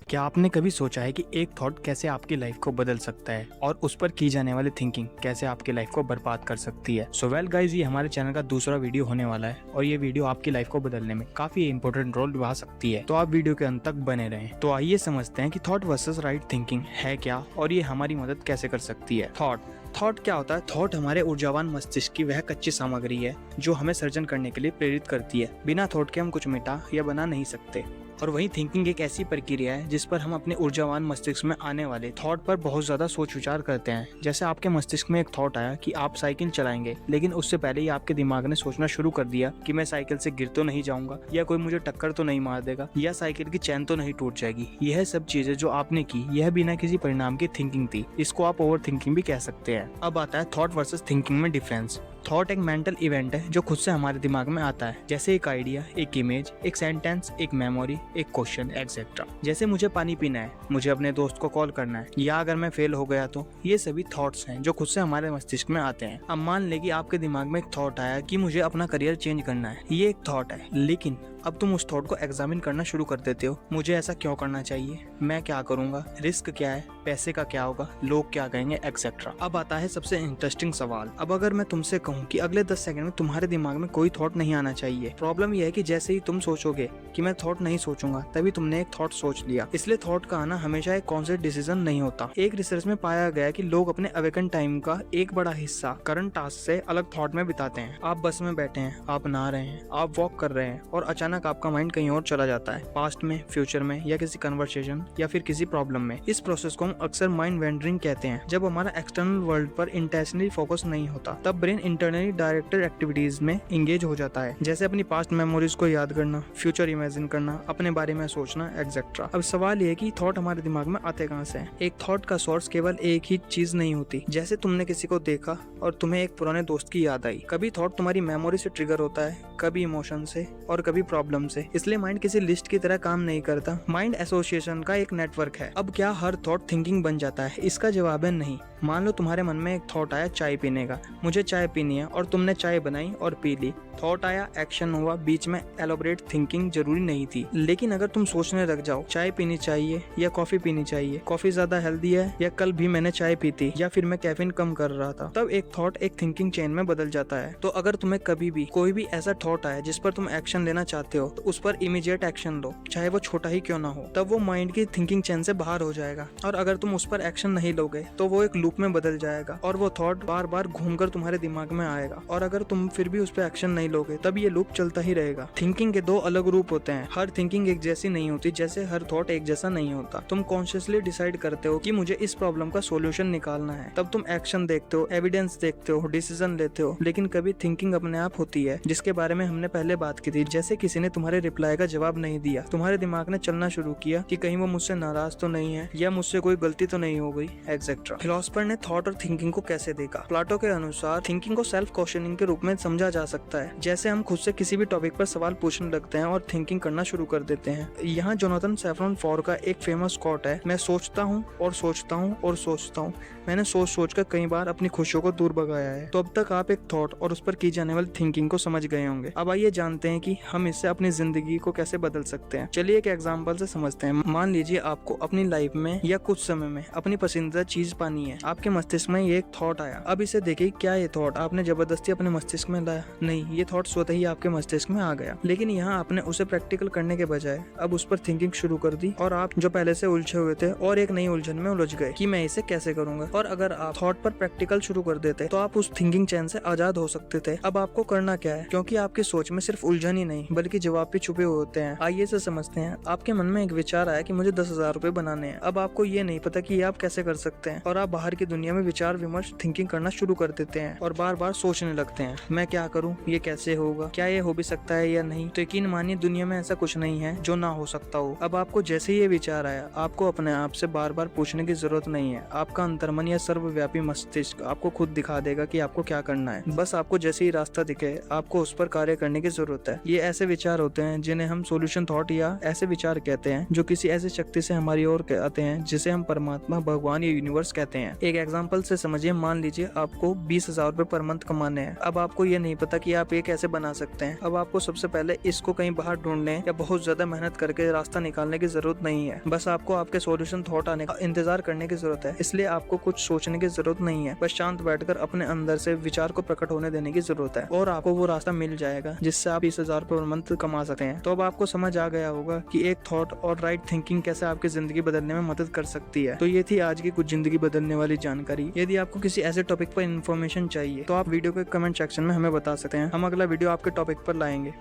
क्या आपने कभी सोचा है कि एक थॉट कैसे आपकी लाइफ को बदल सकता है और उस पर की जाने वाली थिंकिंग कैसे आपकी लाइफ को बर्बाद कर सकती है। सो वेल गाइज, ये हमारे चैनल का दूसरा वीडियो होने वाला है और ये वीडियो आपकी लाइफ को बदलने में काफी इंपॉर्टेंट रोल निभा सकती है। तो आप वीडियो के अंत तक बने रहें। तो आइए समझते हैं कि थॉट वर्सेस राइट थिंकिंग है क्या और ये हमारी मदद कैसे कर सकती है। थॉट क्या होता है? थॉट हमारे ऊर्जावान मस्तिष्क की वह कच्ची सामग्री है जो हमें सर्जन करने के लिए प्रेरित करती है। बिना थॉट के हम कुछ मिटा या बना नहीं सकते। और वहीं थिंकिंग एक ऐसी प्रक्रिया है जिस पर हम अपने ऊर्जावान मस्तिष्क में आने वाले थॉट पर बहुत ज्यादा सोच विचार करते हैं। जैसे आपके मस्तिष्क में एक थॉट आया कि आप साइकिल चलाएंगे, लेकिन उससे पहले ही आपके दिमाग ने सोचना शुरू कर दिया कि मैं साइकिल से गिर तो नहीं जाऊंगा, या कोई मुझे टक्कर तो नहीं मार देगा, या साइकिल की चैन तो नहीं टूट जाएगी। यह सब चीजें जो आपने की, यह बिना किसी परिणाम की थिंकिंग थी। इसको आप ओवर थिंकिंग भी कह सकते हैं। अब आता है थॉट वर्सेस थिंकिंग में डिफरेंस। थॉट एक मेंटल इवेंट है जो खुद से हमारे दिमाग में आता है, जैसे एक आइडिया, एक इमेज, एक सेंटेंस, एक मेमोरी, एक क्वेश्चन एक्सेट्रा। जैसे मुझे पानी पीना है, मुझे अपने दोस्त को कॉल करना है, या अगर मैं फेल हो गया तो। ये सभी थॉट्स हैं जो खुद से हमारे मस्तिष्क में आते हैं। अब मान ले कि आपके दिमाग में एक थॉट आया कि मुझे अपना करियर चेंज करना है। ये एक थॉट है, लेकिन अब तुम उस थॉट को एग्जामिन करना शुरू कर देते हो। मुझे ऐसा क्यों करना चाहिए, मैं क्या करूंगा, रिस्क क्या है, पैसे का क्या होगा, लोग क्या कहेंगे एक्सेट्रा। अब आता है सबसे इंटरेस्टिंग सवाल। अब अगर मैं तुमसे कहूँ कि अगले 10 सेकंड में तुम्हारे दिमाग में कोई थॉट नहीं आना चाहिए। प्रॉब्लम यह है कि जैसे ही तुम सोचोगे कि मैं थॉट नहीं सोचूंगा, तभी तुमने एक थॉट सोच लिया। इसलिए थॉट का आना हमेशा एक कॉन्शियस डिसीजन नहीं होता। एक रिसर्च में पाया गया कि लोग अपने अवेकन टाइम का एक बड़ा हिस्सा करंट टास्क से अलग थॉट में बिताते हैं। आप बस में बैठे हैं, आप नहा रहे हैं, आप वॉक कर रहे हैं, और अचानक आपका माइंड कहीं और चला जाता है, पास्ट में, फ्यूचर में, या किसी कन्वर्सेशन या फिर किसी प्रॉब्लम में। इस प्रोसेस को हम अक्सर माइंड वेंडरिंग कहते हैं। जब हमारा एक्सटर्नल वर्ल्ड पर इंटेंशनली फोकस नहीं होता, तब ब्रेन इंटरनली डायरेक्टेड एक्टिविटीज में इंगेज हो जाता है, जैसे अपनी पास्ट मेमोरीज को याद करना, फ्यूचर इमेजिन करना, अपने बारे में सोचना एक्सेट्रा। अब सवाल ये है कि थॉट हमारे दिमाग में आते कहाँ से हैं? एक थॉट का सोर्स केवल एक ही चीज नहीं होती। जैसे तुमने किसी को देखा और तुम्हें एक पुराने दोस्त की याद आई। कभी थॉट तुम्हारी मेमोरी से ट्रिगर होता है, कभी इमोशन से, और कभी प्रॉब्लम से। इसलिए माइंड किसी लिस्ट की तरह काम नहीं करता। माइंड एसोसिएशन का एक नेटवर्क है। अब क्या हर थॉट थिंकिंग बन जाता है? इसका जवाब है नहीं। मान लो तुम्हारे मन में एक थॉट आया चाय पीने का, मुझे चाय पीनी है, और तुमने चाय बनाई और पी ली। थॉट आया, एक्शन हुआ, बीच में एलोबरेट थिंकिंग जरूरी नहीं थी। लेकिन अगर तुम सोचने लग जाओ चाय पीनी चाहिए या कॉफी पीनी चाहिए, कॉफी ज्यादा हेल्दी है, या कल भी मैंने चाय पी थी, या फिर मैं कैफीन कम कर रहा था, तब एक थॉट एक थिंकिंग चेन में बदल जाता है। तो अगर तुम्हें कभी भी कोई भी ऐसा थॉट आए जिस पर तुम एक्शन लेना चाहते हो, तो उस पर इमीडिएट एक्शन लो, चाहे वो छोटा ही क्यों ना हो। तब वो माइंड की थिंकिंग चेन से बाहर हो जाएगा। और अगर तुम उस पर एक्शन नहीं लोगे तो वो एक लूप में बदल जाएगा, और वो थॉट बार बार घूमकर तुम्हारे दिमाग में आएगा। और अगर तुम फिर भी उस पर एक्शन नहीं लोगे, तब ये लूप चलता ही रहेगा। थिंकिंग के दो अलग रूप होते हैं। हर थिंकिंग एक जैसी नहीं होती, जैसे हर थॉट एक जैसा नहीं होता। तुम कॉन्शियसली डिसाइड करते हो कि मुझे इस प्रॉब्लम का सॉल्यूशन निकालना है, तब तुम एक्शन देखते हो, एविडेंस देखते हो, डिसीजन लेते हो। लेकिन कभी थिंकिंग अपने आप होती है, जिसके बारे में हमने पहले बात की थी। जैसे किसी ने तुम्हारे रिप्लाई का जवाब नहीं दिया, तुम्हारे दिमाग ने चलना शुरू किया कि कहीं वो मुझसे नाराज तो नहीं है, या मुझसे कोई गलती तो नहीं हो गई एक्सेट्रा। फिलोसफर ने थॉट और थिंकिंग को कैसे देखा? प्लाटो के अनुसार थिंकिंग को सेल्फ क्वेश्चनिंग के रूप में समझा जा सकता है। जैसे हम खुद से किसी भी टॉपिक पर सवाल पूछने लगते हैं और थिंकिंग करना शुरू कर देते हैं। यहाँ जोनाथन सैफरन फोर का एक फेमस कोट है, मैं सोचता हूँ और सोचता हूँ और सोचता हूँ, मैंने सोच सोच कर कई बार अपनी खुशियों को दूर भगाया है। तो अब तक आप एक थॉट और उस पर की जाने वाली थिंकिंग को समझ गए होंगे। अब आइए जानते हैं कि हम इससे अपनी जिंदगी को कैसे बदल सकते हैं। चलिए एक एग्जांपल से समझते हैं। मान लीजिए आपको अपनी लाइफ में या कुछ समय में अपनी पसंदीदा चीज पानी है। आपके मस्तिष्क में ये एक थॉट आया। अब इसे देखिए, क्या ये थॉट आपने जबरदस्ती अपने मस्तिष्क में लाया? नहीं, ये थॉट स्वतः ही आपके मस्तिष्क में आ गया। लेकिन यहाँ आपने उसे प्रैक्टिकल करने के बजाय अब उस पर थिंकिंग शुरू कर दी, और आप जो पहले से उलझे हुए थे और एक नई उलझन में उलझ गए कि मैं इसे कैसे करूंगा। और अगर आप थॉट पर प्रैक्टिकल शुरू कर देते तो आप उस थिंकिंग चैन से आजाद हो सकते थे। अब आपको करना क्या है? क्योंकि आपकी सोच में सिर्फ उलझन ही नहीं बल्कि जवाब भी छुपे हुए होते हैं। आइए से समझते हैं। आपके मन में एक विचार आया कि मुझे 10,000 रुपए बनाने हैं। अब आपको ये नहीं पता कि ये आप कैसे कर सकते हैं, और आप बाहर की दुनिया में विचार विमर्श थिंकिंग करना शुरू कर देते हैं और बार बार सोचने लगते हैं, मैं क्या करूं, ये कैसे होगा, क्या ये हो भी सकता है या नहीं। तो यकीन मानिए, दुनिया में ऐसा कुछ नहीं है जो ना हो सकता हो। अब आपको जैसे ही ये विचार आया, आपको अपने आप से बार बार पूछने की जरूरत नहीं है। आपका अंतर्मन या सर्वव्यापी मस्तिष्क आपको खुद दिखा देगा कि आपको क्या करना है। बस आपको जैसे ही रास्ता दिखे, आपको उस पर कार्य करने की जरूरत है। ये ऐसे विचार विचार होते हैं जिन्हें हम सॉल्यूशन थॉट या ऐसे विचार कहते हैं जो किसी ऐसी शक्ति से हमारी ओर आते हैं जिसे हम परमात्मा, भगवान या यूनिवर्स कहते हैं। एक एग्जांपल से समझिए, मान लीजिए आपको 20,000 रुपए पर मंथ कमाने हैं। अब आपको ये नहीं पता कि आप ये कैसे बना सकते हैं। अब आपको सबसे पहले इसको कहीं बाहर ढूंढने या बहुत ज्यादा मेहनत करके रास्ता निकालने की जरूरत नहीं है। बस आपको आपके सॉल्यूशन थॉट आने का इंतजार करने की जरूरत है। इसलिए आपको कुछ सोचने की जरूरत नहीं है, बस शांत बैठकर अपने अंदर से विचार को प्रकट होने देने की जरूरत है और आपको वो रास्ता मिल जाएगा जिससे आप 20,000 रुपए पर मंथ कमा सकते हैं। तो अब आपको समझ आ गया होगा कि एक थॉट और राइट थिंकिंग कैसे आपकी जिंदगी बदलने में मदद कर सकती है। तो ये थी आज की कुछ जिंदगी बदलने वाली जानकारी। यदि आपको किसी ऐसे टॉपिक पर इन्फॉर्मेशन चाहिए तो आप वीडियो के कमेंट सेक्शन में हमें बता सकते हैं। हम अगला वीडियो आपके टॉपिक पर लाएंगे।